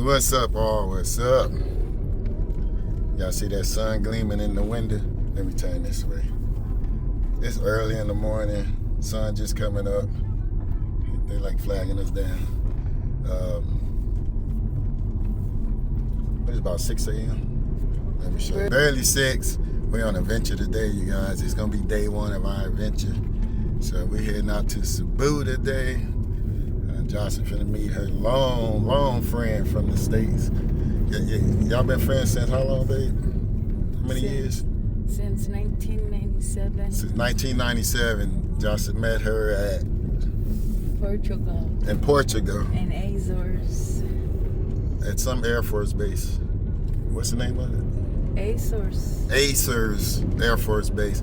What's up, all? What's up? Y'all see that sun gleaming in the window? Let me turn this way. It's early in the morning. Sun just coming up. They like flagging us down. It's about 6 a.m. Let me show you. Barely 6. We're on an adventure today, you guys. It's gonna be day one of our adventure. So we're heading out to Cebu today. Johnson finna meet her long friend from the States. Y'all been friends since how long, babe? How many years? Since 1997. Since 1997. Johnson met her at Portugal. In Portugal. And Azores. At some Air Force base. What's the name of it? Azores Air Force Base.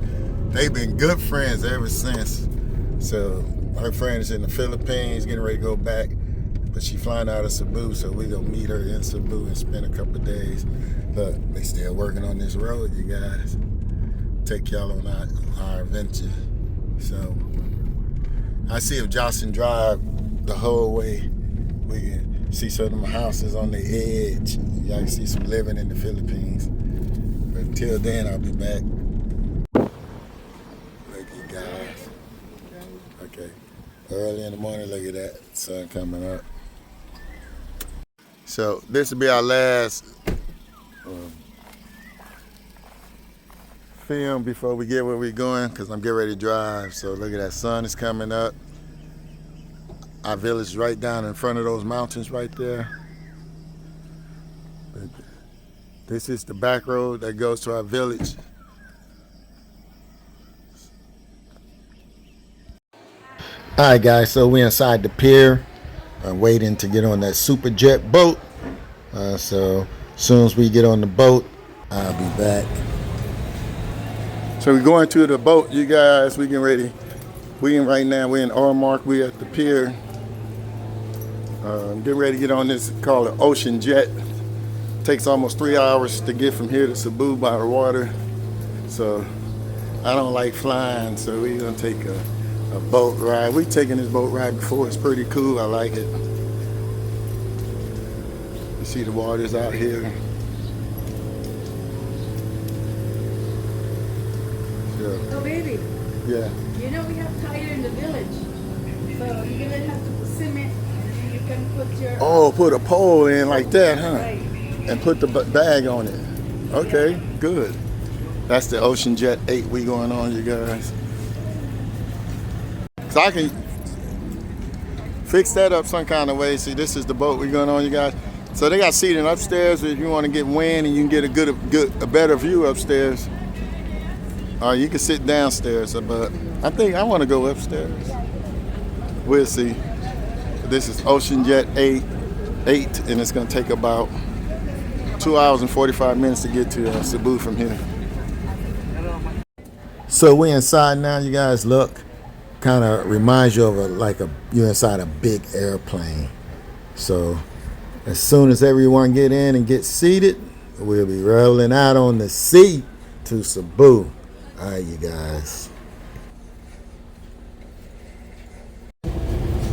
They've been good friends ever since. So her friend is in the Philippines, getting ready to go back, but she flying out of Cebu, so we gonna meet her in Cebu and spend a couple of days. Look, they still working on this road, you guys. Take y'all on our adventure. So I see if Jocelyn drive the whole way, we can see some of them houses on the edge. Y'all can see some living in the Philippines. But until then, I'll be back. Look, you guys. Okay. Early in the morning, look at that sun coming up. So this will be our last film before we get where we're going, because I'm getting ready to drive. So look at that, sun is coming up. Our village is right down in front of those mountains right there. But this is the back road that goes to our village. All right, guys, so we're inside the pier, waiting to get on that super jet boat. So as soon as we get on the boat, I'll be back. So we're going to the boat, you guys. We getting ready. Right now, we're in Ormark. We're at the pier. Getting ready to get on this called an ocean jet. Takes almost 3 hours to get from here to Cebu by the water. So I don't like flying, so we're gonna take a boat ride. We've taken this boat ride before. It's pretty cool. I like it. You see the waters out here. Oh, baby. Yeah. You know we have tire in the village. So you're going to have to put cement and you can put your... Oh, put a pole in like that, huh? Right. And put the bag on it. Okay, good. That's the Ocean Jet 8 we going on, you guys. So I can fix that up some kind of way. See, this is the boat we're going on, you guys. So they got seating upstairs if you want to get wind and you can get a better view upstairs. Or you can sit downstairs, but I think I want to go upstairs. We'll see. This is Ocean Jet 8, and it's going to take about 2 hours and 45 minutes to get to Cebu from here. So we're inside now, you guys. Look, kind of reminds you of you're inside a big airplane. So as soon as everyone get in and get seated, we'll be rolling out on the sea to Cebu. All right, you guys.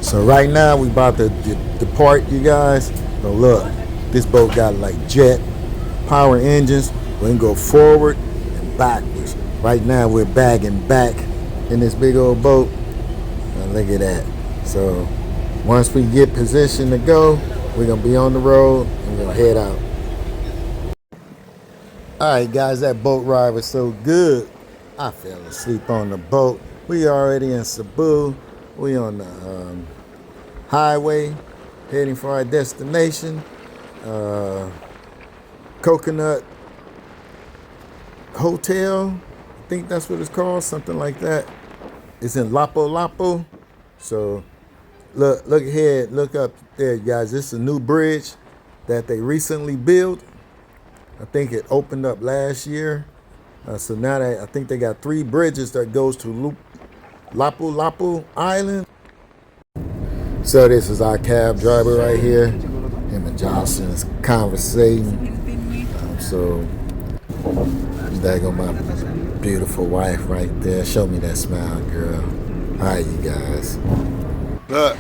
So right now we about to depart, you guys. But look, this boat got like jet power engines. We can go forward and backwards. Right now we're bagging back in this big old boat. Now look at that. So once we get positioned to go, we're gonna be on the road and we're gonna head out. All right, guys, that boat ride was so good. I fell asleep on the boat. We already in Cebu. We on the highway heading for our destination. Coconut Hotel. I think that's what it's called, something like that. It's in Lapu-Lapu. So look ahead, look up there, guys. This is a new bridge that they recently built. I think it opened up last year. So now I think they got 3 bridges that goes to Lapu-Lapu Island. So this is our cab driver right here. Him and Johnson is conversating. So there go my beautiful wife right there. Show me that smile, girl. All right, you guys. Look,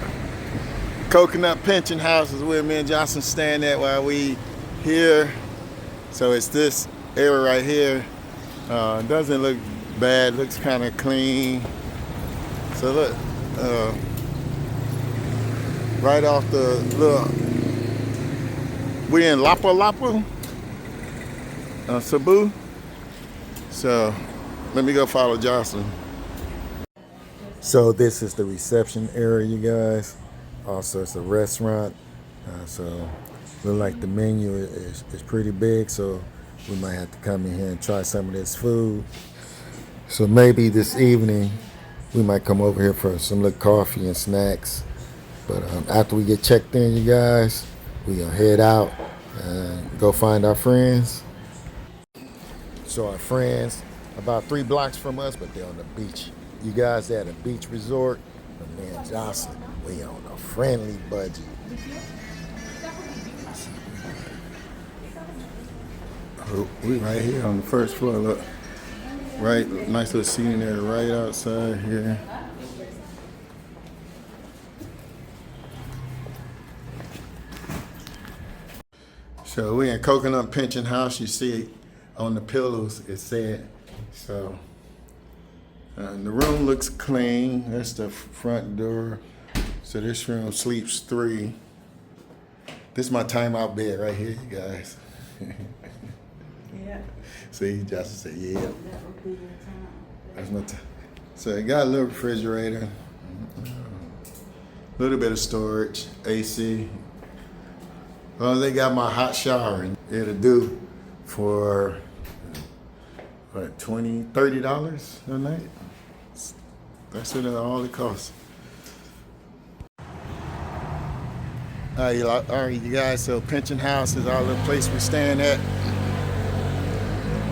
Coconut Pension House is where me and Johnson stand at while we here. So it's this area right here. Doesn't look bad, looks kind of clean. So look, right off the little, we in Lapu, Cebu. So let me go follow Jocelyn. So this is the reception area, you guys. Also, it's a restaurant. So look like the menu is pretty big. So we might have to come in here and try some of this food. So maybe this evening we might come over here for some little coffee and snacks. But after we get checked in, you guys, we gonna head out and go find our friends. So our friends, about 3 blocks from us, but they're on the beach. You guys at a beach resort, but me and Jocelyn, we on a friendly budget. We right here on the first floor, look. Right, nice little seating area right outside here. So we in Coconut Pension House. You see on the pillows it said. So the room looks clean. That's the front door. So this room sleeps 3. This is my timeout bed right here, you guys. Yeah. See, Justin said, yeah. That's my time. So it got a little refrigerator, a little bit of storage, AC. Well, they got my hot shower, and it'll do for what, $20, $30 a night. That's what all it costs. All right, you guys. So Pension House is our little place we're staying at.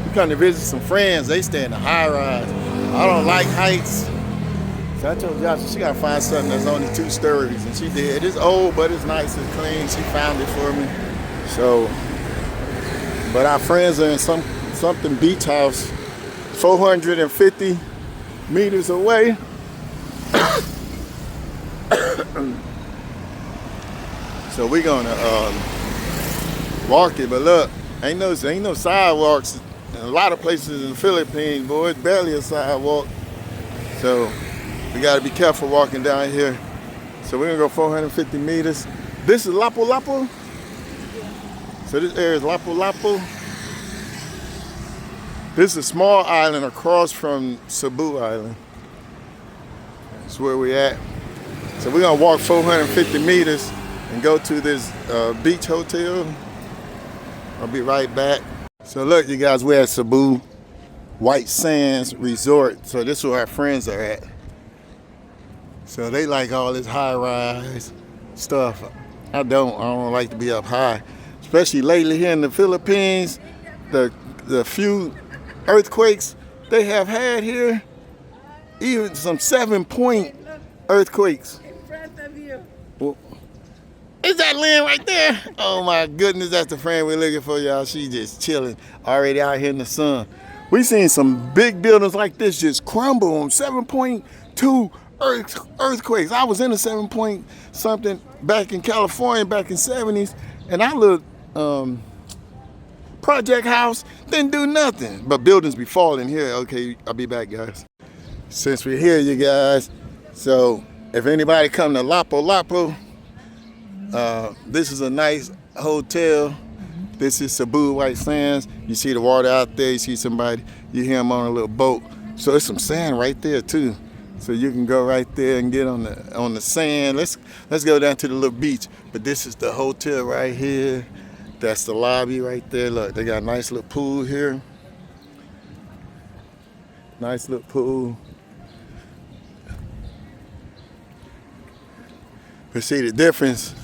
We come to visit some friends. They stay in the high rise. I don't like heights. So I told Josh she gotta find something that's only 2 stories, and she did. It's old, but it's nice and clean. She found it for me. So, but our friends are in something beach house, 450 meters away. So we're gonna walk it, but look, ain't no sidewalks. In a lot of places in the Philippines, boy, it's barely a sidewalk. So we gotta be careful walking down here. So we're gonna go 450 meters. This is Lapu. So this area is Lapu. This is a small island across from Cebu Island. That's where we at. So we're gonna walk 450 meters and go to this beach hotel. I'll be right back. So look, you guys, we're at Cebu White Sands Resort. So this is where our friends are at. So they like all this high-rise stuff. I don't like to be up high. Especially lately here in the Philippines, the few earthquakes they have had here, even some 7-point earthquakes. In front of you. Well, is that Lynn right there? Oh my goodness, that's the friend we're looking for, y'all. She just chilling, already out here in the sun. We seen some big buildings like this just crumble on 7.2 earthquakes. I was in a 7 point something back in California back in 70s, and our little project house didn't do nothing. But buildings be falling here. Okay, I'll be back, guys. Since we're here, you guys, so if anybody come to Lapu, this is a nice hotel. This is Cebu White Sands. You see the water out there. You see somebody. You hear them on a little boat. So there's some sand right there too. So you can go right there and get on the sand. Let's go down to the little beach. But this is the hotel right here. That's the lobby right there. Look, they got a nice little pool here. Nice little pool. But see the difference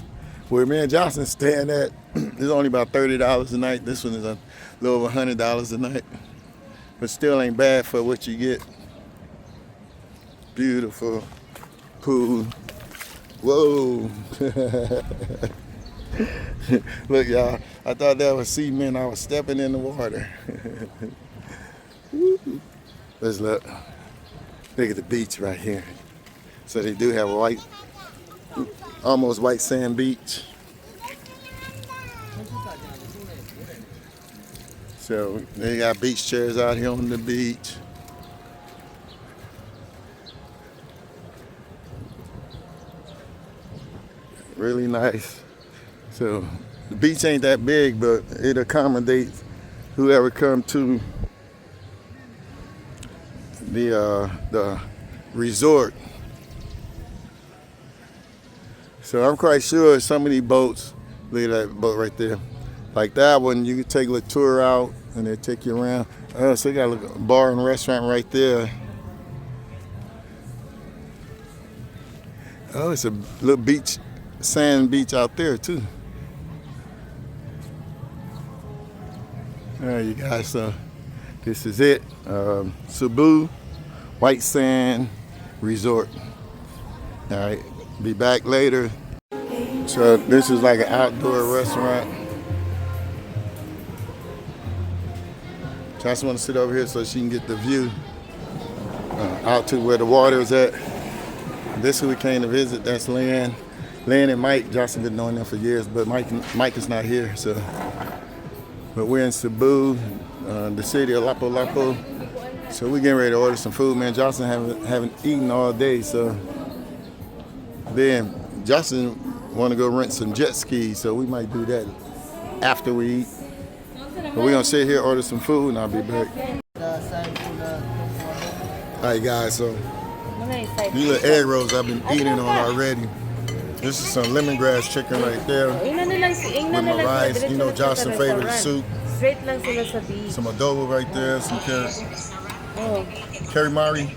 where me and Johnson staying at is only about $30 a night. This one is a little over $100 a night. But still ain't bad for what you get. Beautiful pool. Whoa. Look, y'all, I thought that was cement. I was stepping in the water. Let's look. Look at the beach right here. So they do have almost white sand beach. So they got beach chairs out here on the beach. Really nice. So the beach ain't that big, but it accommodates whoever come to the resort. So I'm quite sure some of these boats, look at that boat right there, like that one, you can take a little tour out and they take you around. Oh, so they got a bar and restaurant right there. Oh, it's a little beach, sand beach out there too. All right, you guys, so this is it. Cebu, White Sand Resort. All right, be back later. So this is like an outdoor restaurant. Johnson want to sit over here so she can get the view out to where the water is at. This is who we came to visit. That's Lynn. Lynn and Mike. Johnson been knowing them for years, but Mike is not here. So, but we're in Cebu, the city of Lapu-Lapu. So we're getting ready to order some food, man. Johnson haven't eaten all day, so then Johnson want to go rent some jet skis, so we might do that after we eat. But we're gonna sit here, order some food, and I'll be back. All right, guys, so these little egg rolls I've been eating on already. This is some lemongrass chicken right there with my rice. You know Johnson's favorite soup. Some adobo right there, some calamari,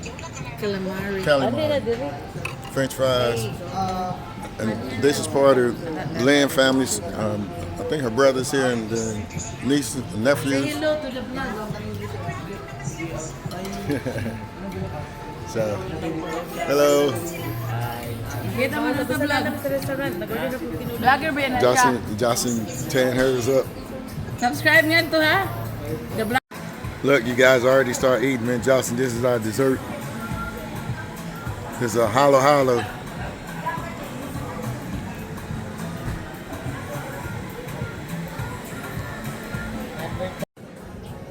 French fries. And this is part of Land family's. I think her brother's here and the nieces and nephews. So, hello. Johnson tearing hers up. Subscribe nyan to ha. The vlog. Look, you guys already start eating, man. Johnson, this is our dessert. This is a halo halo.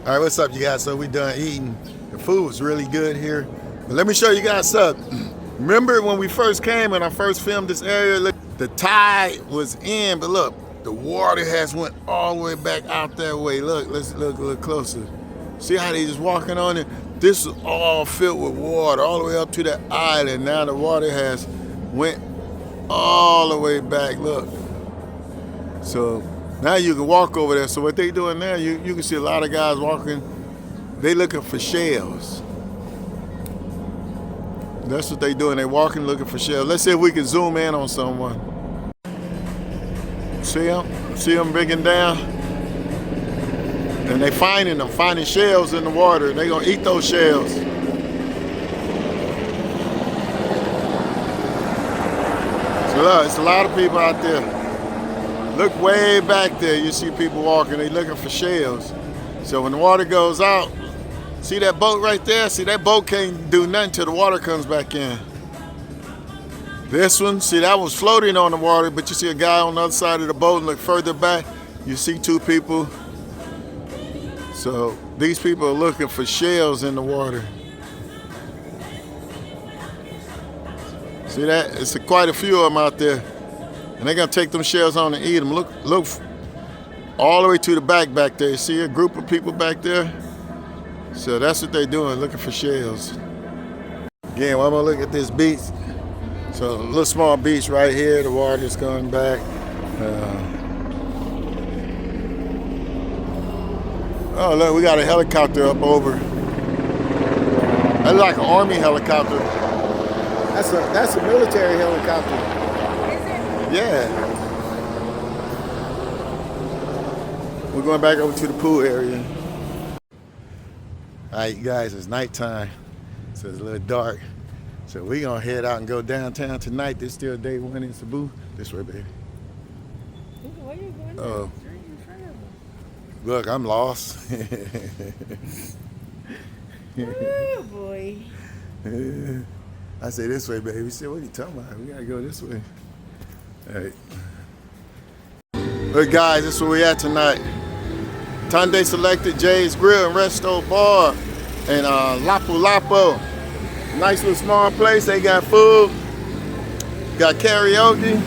All right, what's up, you guys? So we done eating. The food was really good here. But let me show you guys something. Remember when we first came and I first filmed this area? Look, the tide was in, but look, the water has went all the way back out that way. Look, let's look a little closer. See how they just walking on it? This is all filled with water all the way up to that island. Now the water has went all the way back. Look. So now you can walk over there. So what they doing now, you can see a lot of guys walking. They looking for shells. That's what they doing. They walking looking for shells. Let's see if we can zoom in on someone. See them? See them digging down? And they finding shells in the water. They gonna eat those shells. So look, it's a lot of people out there. Look way back there, you see people walking, they looking for shells. So when the water goes out, see that boat right there? See, that boat can't do nothing till the water comes back in. This one, see, that was floating on the water, but you see a guy on the other side of the boat and look further back, you see two people. So these people are looking for shells in the water. See that? It's quite a few of them out there. And they're gonna take them shells on and eat them. Look all the way to the back there. See a group of people back there? So that's what they're doing, looking for shells. Again, I'm gonna look at this beach. So a little small beach right here, the water's going back. Oh look, we got a helicopter up over. That's like an army helicopter. That's a military helicopter. Yeah. We're going back over to the pool area. All right, you guys, it's nighttime, so it's a little dark. So we're gonna head out and go downtown tonight. This still day one in Cebu. This way, baby. Where you going? Oh. Look, I'm lost. Oh boy. I say this way, baby. She said, what are you talking about? We gotta go this way. Hey. Look, guys, this is where we at tonight. Tunde selected Jay's Grill and Resto Bar in Lapu Lapu. Nice little small place. They got food, got karaoke.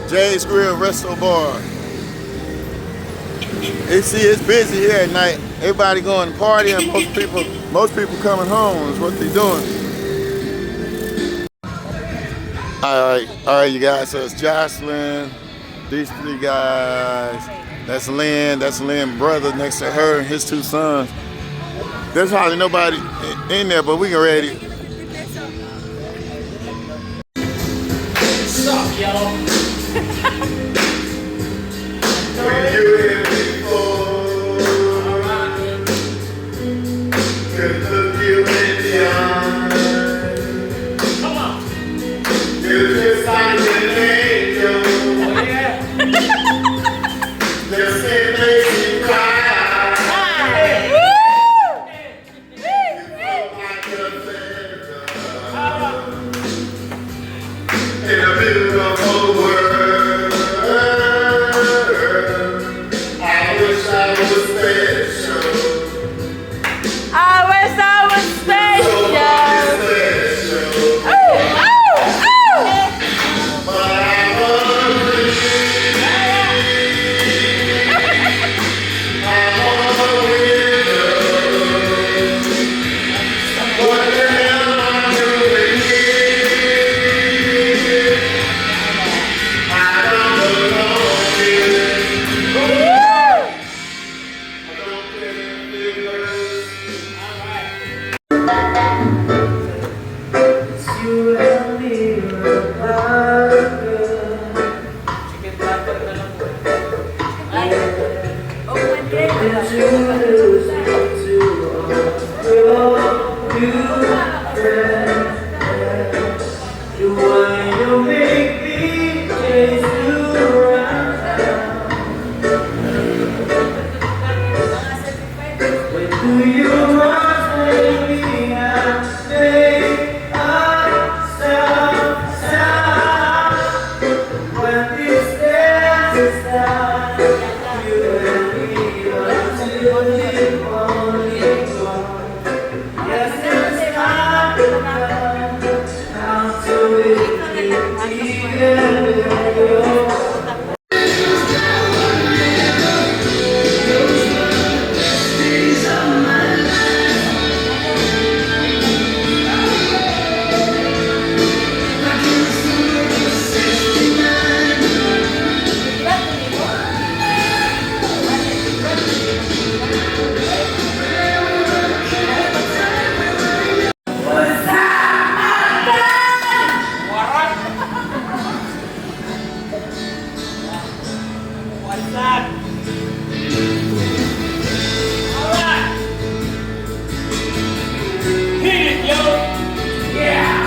Jay's Grill and Resto Bar. You see, it's busy here at night. Everybody going to party, and most people coming home is what they doing. All right, you guys. So it's Jocelyn, these three guys. That's Lynn's brother next to her and his two sons. There's hardly nobody in there, but we can ready. What's up, y'all? When you hear before, could look you in the eye. Come on. You're just like an angel. Oh, yeah. Just it makes you cry. In a beautiful world, I wish I was special. I wish I was special. Special. But I'm hungry. I'm hungry. What the hell am I doing here? I don't belong here. I don't care if You and me are chicken platter na lang po. Oh my goodness. You lose me to you friend. You want you make me chase you around. When do you want me out? Make a sound. When this dance is done, you and me until the morning dawn. Yes, it's time to come down to it, even with you. What's that? Alright! Hit it, yo! Yeah!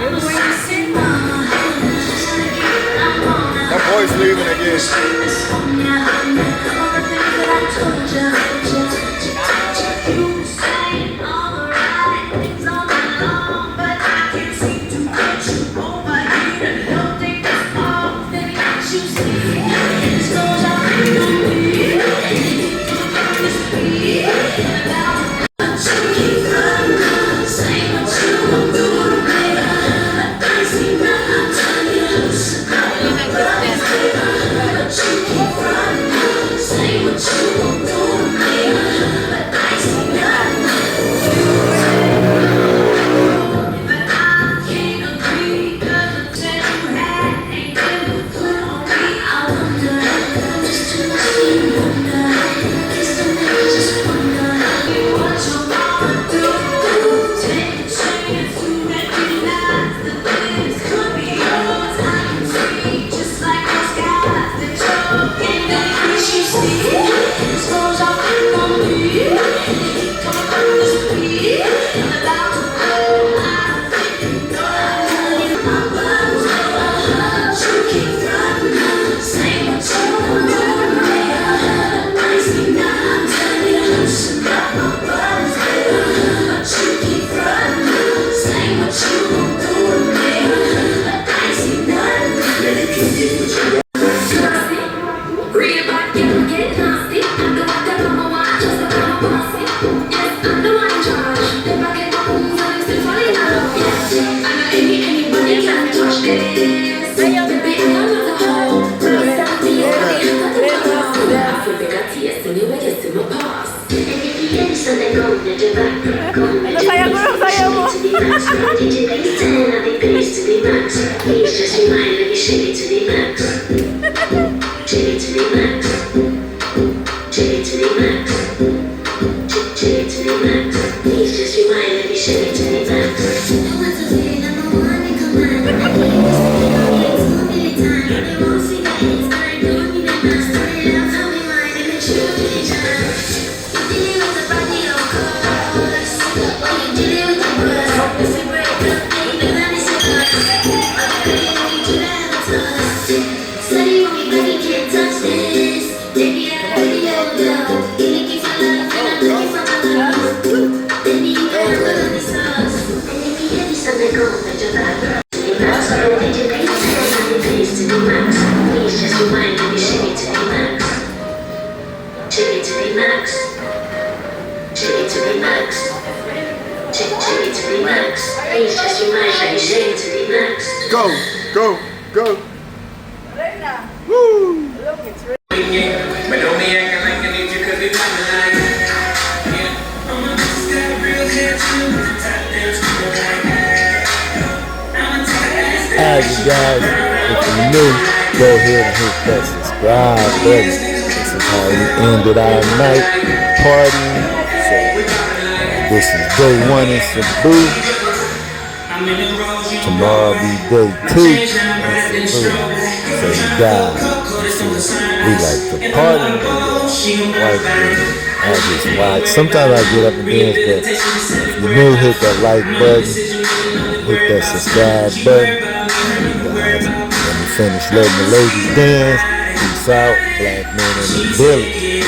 You're going to sit. That boy's leaving again. Go, go, go. Woo! Alright, you guys, if you're new, go ahead and hit that subscribe button. This is how we ended our night partying. So, this is day 1 in Cebu. Tomorrow be day 2 in Cebu. So, you guys, we like to party. I just watch. Sometimes I get up and dance, but if you're new, hit that like button, hit that subscribe button. Let me finish letting the ladies dance. Peace out, black men in the village.